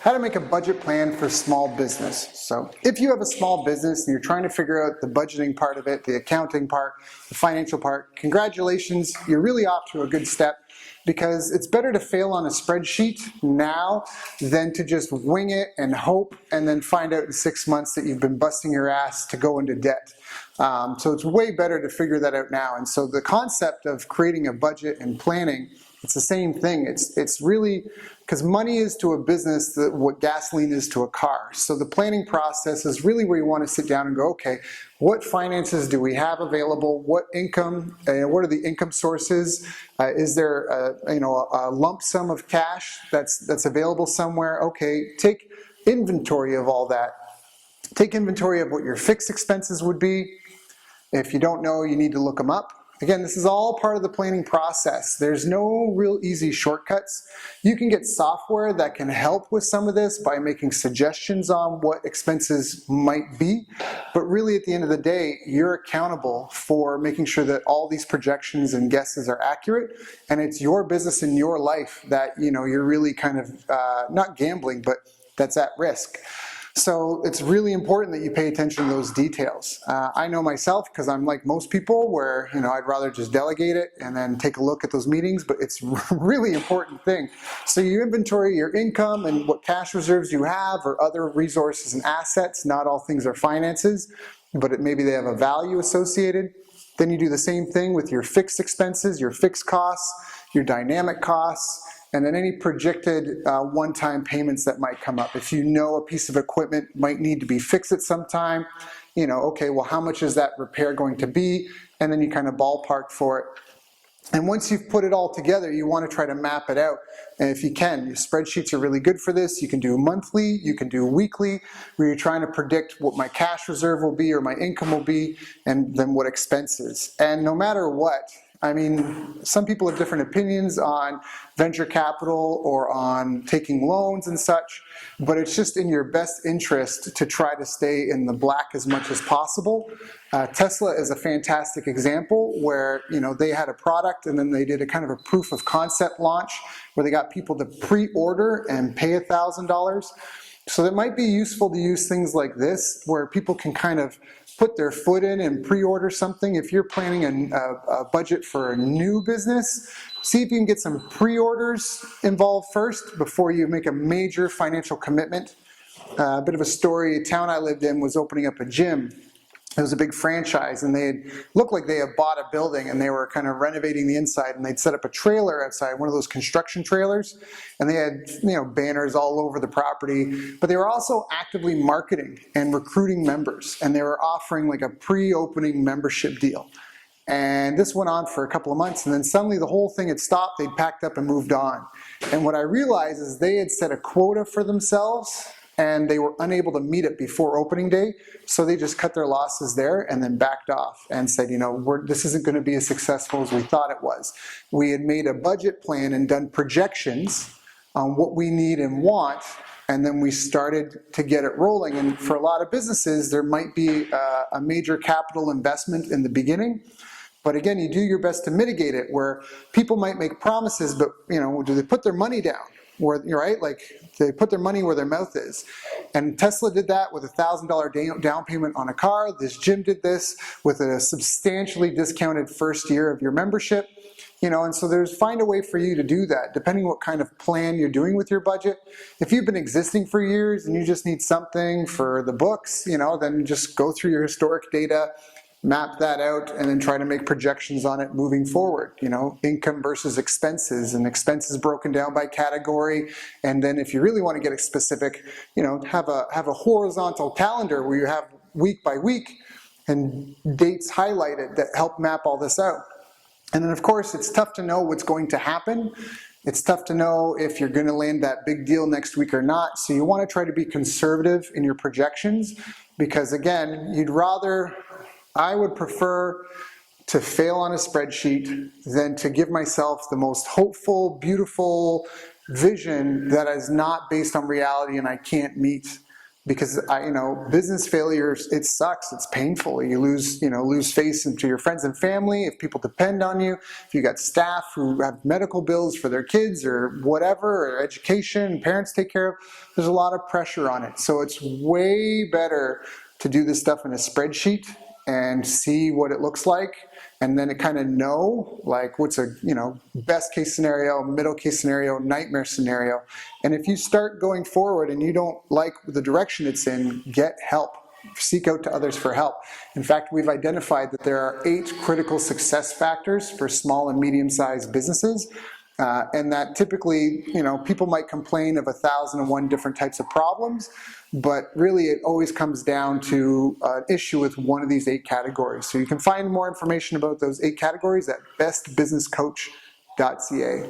how to make a budget plan for small business. So if you have a small business and you're trying to figure out the budgeting part of it, the accounting part, the financial part, congratulations, you're really off to a good step, because it's better to fail on a spreadsheet now than to just wing it and hope and then find out in 6 months that you've been busting your ass to go into debt. So it's way better to figure that out now. And so the concept of creating a budget and planning, it's the same thing. It's really, because money is to a business what gasoline is to a car. So the planning process is really where you want to sit down and go, okay, what finances do we have available? What income? What are the income sources? Is there a lump sum of cash that's available somewhere? Okay, take inventory of all that. Take inventory of what your fixed expenses would be. If you don't know, you need to look them up. Again, this is all part of the planning process. There's no real easy shortcuts. You can get software that can help with some of this by making suggestions on what expenses might be. But really, at the end of the day, you're accountable for making sure that all these projections and guesses are accurate. And it's your business and your life that you're really kind of not gambling, but that's at risk. So it's really important that you pay attention to those details. I know myself, because I'm like most people where I'd rather just delegate it and then take a look at those meetings, but it's a really important thing. So you inventory your income and what cash reserves you have or other resources and assets. Not all things are finances, but maybe they have a value associated. Then you do the same thing with your fixed expenses, your fixed costs, your dynamic costs, and then any projected one-time payments that might come up. If you know a piece of equipment might need to be fixed at some time, okay, well, how much is that repair going to be? And then you kind of ballpark for it. And once you've put it all together, you want to try to map it out. And if you can, your spreadsheets are really good for this. You can do monthly, you can do weekly, where you're trying to predict what my cash reserve will be or my income will be, and then what expenses. And no matter what, some people have different opinions on venture capital or on taking loans and such, but it's just in your best interest to try to stay in the black as much as possible. Tesla is a fantastic example where they had a product and then they did a kind of a proof of concept launch where they got people to pre-order and pay $1,000. So it might be useful to use things like this where people can kind of put their foot in and pre-order something. If you're planning a budget for a new business, see if you can get some pre-orders involved first before you make a major financial commitment. A bit of a story, a town I lived in was opening up a gym. It was a big franchise, and they looked like they had bought a building and they were kind of renovating the inside, and they'd set up a trailer outside, one of those construction trailers, and they had banners all over the property, but they were also actively marketing and recruiting members, and they were offering like a pre-opening membership deal. And this went on for a couple of months, and then suddenly the whole thing had stopped. They'd packed up and moved on. And what I realized is they had set a quota for themselves and they were unable to meet it before opening day, so they just cut their losses there and then backed off and said, this isn't going to be as successful as we thought it was. We had made a budget plan and done projections on what we need and want, and then we started to get it rolling. And for a lot of businesses, there might be a major capital investment in the beginning. But again, you do your best to mitigate it, where people might make promises, but do they put their money down? Right? Like they put their money where their mouth is. And Tesla did that with $1,000 down payment on a car. This gym did this with a substantially discounted first year of your membership. And so find a way for you to do that, depending what kind of plan you're doing with your budget. If you've been existing for years and you just need something for the books, then just go through your historic data, map that out, and then try to make projections on it moving forward. Income versus expenses, and expenses broken down by category. And then if you really want to get specific, have a horizontal calendar where you have week by week and dates highlighted that help map all this out. And then of course, it's tough to know what's going to happen. It's tough to know if you're going to land that big deal next week or not. So you want to try to be conservative in your projections, because again, I would prefer to fail on a spreadsheet than to give myself the most hopeful, beautiful vision that is not based on reality and I can't meet. because business failures, it sucks, it's painful. You lose face into your friends and family if people depend on you, if you got staff who have medical bills for their kids or whatever, or education, parents take care of. There's a lot of pressure on it. So it's way better to do this stuff in a spreadsheet and see what it looks like, and then kind of know like what's a best case scenario, middle case scenario, nightmare scenario. And if you start going forward and you don't like the direction it's in, get help. Seek out to others for help. In fact, we've identified that there are 8 critical success factors for small and medium-sized businesses. And that typically, people might complain of 1,001 different types of problems, but really it always comes down to an issue with one of these 8 categories. So you can find more information about those 8 categories at bestbusinesscoach.ca.